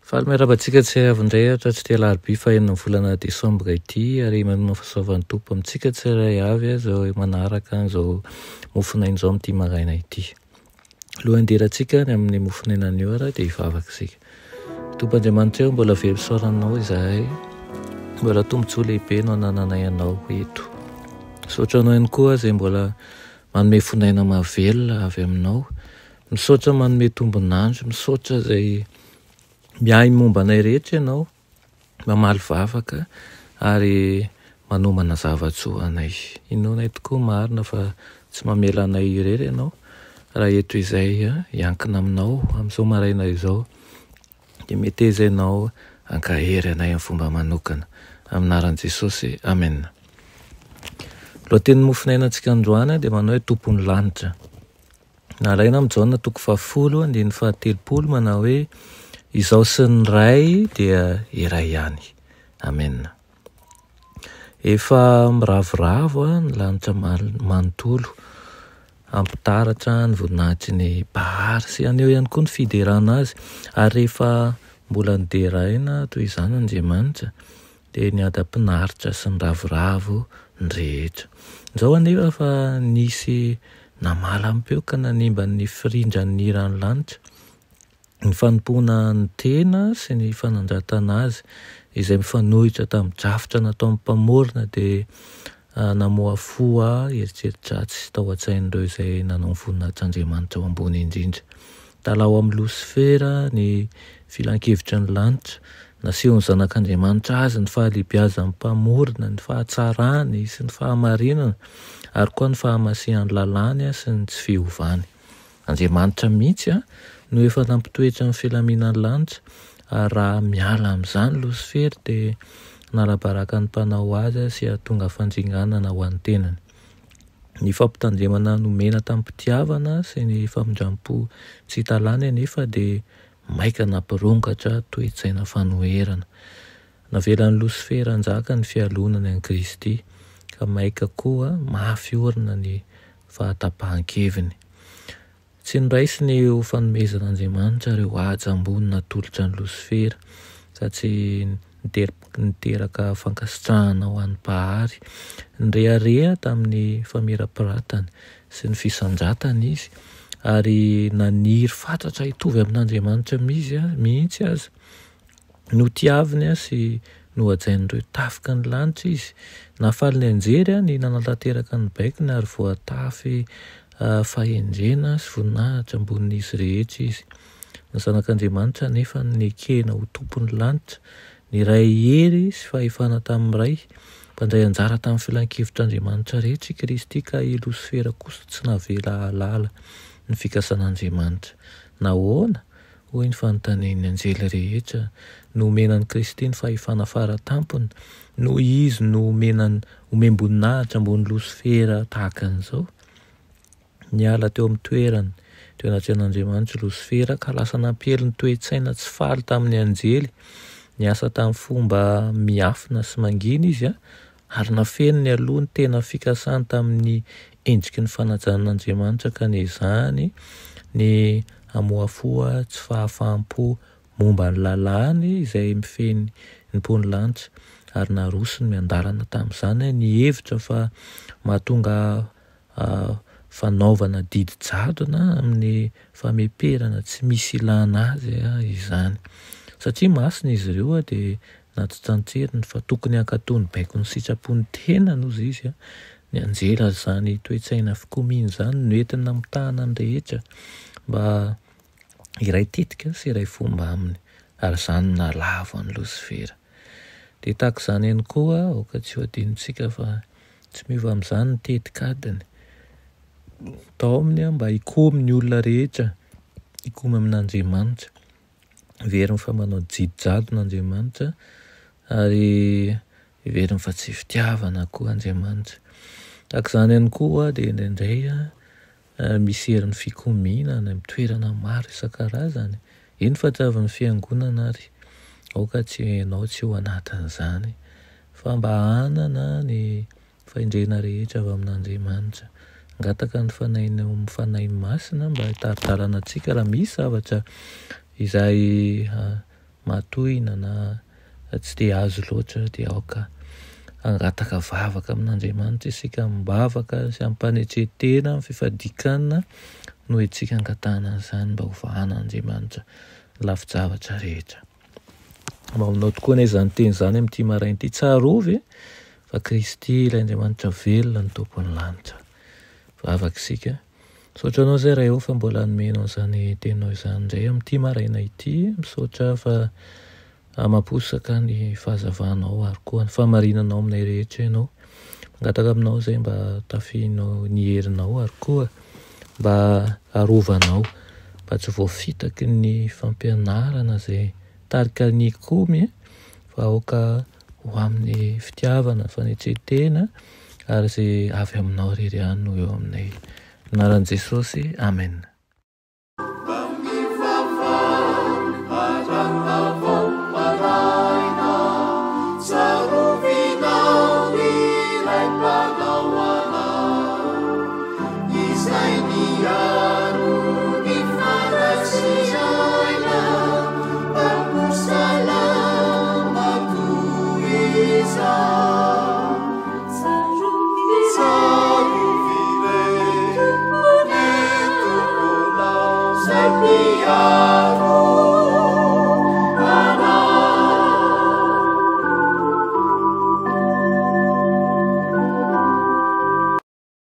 Fahameravatsika tsy avindray ohatra tsy tia larobia fa enina volana desambra ity ary manoma fahasoavan'ny tompo amintsika tsiray avy zao manaraka zao mofinain'izao amin'ity maraina ity. Alohan'ny hidirantsika ny amin'ny mofinainan'ny ora dia hivavaka isika. Tompoandriamanitra eo mbola velosoranao izahay, mbola tombontsoa lehibe no anananay anao eto. Misaotra anao ihany koa izay mbola manome fonaina mahavelona avy aminao, misaotra manome tombonandro, misaotra izay miahy momba anay rehetra ianao, mamaly vavaka ary manomana zavatsoa anay. Inoanay tokoa marina fa tsy mamela anay irery ianao raha eto izay hiankina aminao amin'izao maraina izao dia mety ezainao ankahery anay amin'ny fomba manokana. Amin'ny anaran'i Jesosy, amen. Lohatenin'ny mofinainantsika androany dia manao hoe tompon'ny lanitra. Nalaina amin'ny Jaona 10:7 manao hoe izao sy ny ray dia iray ihany. Amen. Efa miravoravo ny lanitra manontolo, ampitaratra ny voninahitry ny bahary sy aneo ihany koa ny fiderana azy, ary rehefa mbola nideraina toy izany Andriamanitra dia ny adam-pinaritra sy ny ravoravo ny rehetra. Izao anefa fa nisy namala ampeo ka nanimba ny firindran'ny iran'ny lanitra, ny fanompoana ny tena sy ny fanandratana azy izay mifanohitra tamin'ny drafitra natao amin'ny mpamorona dia namoa foa eritreritratsy tao an-tsain'ireo izay nanao ny voninahitr'Andriamanitra ao ambony indrindra. Talao amin'ny Losifera ny filan-kevitry ny lanitra, nasehon'ny zanak'Andriamanitra azy ny fahalehibiazan'ny mpamorona, ny fahatsarany sy ny fahamarinana, ary koa ny fahamasehany lalàny sy ny tsy fiovany. Andriamanitra mihitsy no efa nampitoetra ny filaminan'ny lanitra, ary raha miala amin'izany Losifera dia nalabaraka ny mpanao azy sy hahatonga fandringanana ho an'ny tenany. Ny fampitandremana nomena tamin'ny mpitiavana sy ny famindram-po tsy hitalany anefa dia maika nampirongatra toe-tsaina fanoherana. Navelan'ny Losifera anjaka ny fialonany an'i Kristy, ka maika koa mafy orina ny fahatapahan-keviny. Tsy niraisy ny ho fanomezan'Andriamanitra ireo ady ambony natolotra ny Losifera, ka tsy niteraka fankasitrahana ho an'ny bahary. Nireharea tamin'ny famerapiratany sy ny fisanjatany izy, ary naniry fatratra hitovy amin'Andriamanitra mihitsy aza. Notiaviny sy nohajain'ireo tafika ny lanitra izy. Nafaly ny anjery ny nanatanteraka ny baikony ary voatafy fahendrena sy voninahitra ambonin'izy rehetra izy. Ny zanak'Andriamanitra nefa nekena ho tompon'ny lanitra, ny ray hery sy fahefana tamin'ny ray, mpandray anjara tamin'ny filan-kevitr'Andriamanitra rehetra i Kristy, ka i Losifera kosa tsy navela halala ny fikasan'Andriamanitra. Nahoana? Hoy ny fanontanian'ny anjely rehetra, nomenan'i Kristy ny fahefana faratampony, noho izy omem-boninahitra ambony Losifera tahaka an'izao. Niala teo amin'ny toerany, teo anaty an'Andriamanitra Losifera, ka lasa nampely ny toe-tsaina tsy faly tamin'ny anjely. Niasa tamin'ny fomba miafina sy mangina izy, ary nafeno ny aloha ny tena fikasany tamin'ny endriky ny fanajanan'Andriamanitra, ka nezany ny hamoafoa tsy fahafaham-po momba ny lalàny izay mifeny ny pony lanitra, ary narosony miandalana tamin'izany ny hevitra fa mahatonga fanaovana didy jadona amin'ny fameperana tsy misy ilana azy izany. Satria masina izy ireo dia natitantseriny fa tokony hankatony baikony sitrapony tena nozy izy. Ny anjely izany toe-tsaina fikomiana izany noentina namitahana ny rehetra mba iray tetika sy iray fomba aminy, ary izany nalavo an'i Losifera. Dia tahaka izany ihany koa aoka tsy ho adinontsika fa tsy miova amin'izany ny tetikadiny. Tao aminy mba hikomy ny olona rehetra, hikomy amin'Andriamanitra, heveriny fa manao jidojadon'Andriamanitra, ary heveriny fa tsy fitiavana koa Andriamanitra. Tahaka izany ihany koa dia indraindray misy herin'ny fikomiana any amin'ny toerana maro isan-karazany. Iny fa tsy avy ny fiangonana ary aoka tsy ianao tsy ho anatin'izany, fa mba hanana ny fahendrena rehetra avy amin'Andriamanitra. Angataka ny fanainy masina mba hitaridalana antsika raha misy zavatra izay matohina na tsy dia azo loatra dia aoka angataka vavaka amin'Andriamanitra isika, mibavaka sy ampanetretena amin'ny fifadikana no itsika angatana an'izany mba ho vahan'Andriamanitra lafy-javatra rehetra. Mba aminao tokoa na izany teny izany amin'ity maraina ity, tsarovy fa Kristy ilay Andriamanitra velona ny tompon'ny lanitra. Vavaka isika. Misaotra anao zay raha eo fa mbola nomenao izany teninao izany indray amin'ity maraina ity. Misaotra fa maposaka ny fahazavanao ary koa ny fahamarinanao aminay rehetra ianao. Mangataka aminao zay mba tafihinao ny herinao ary koa mba arovanao mba tsy voafitaky ny fampianarana zay tarika ny komy fa aoka ho amin'ny fitiavana, fanetretena ary zay avy aminao rery ihany no eo aminay. Anaran'i Jesosy, amen. Savior.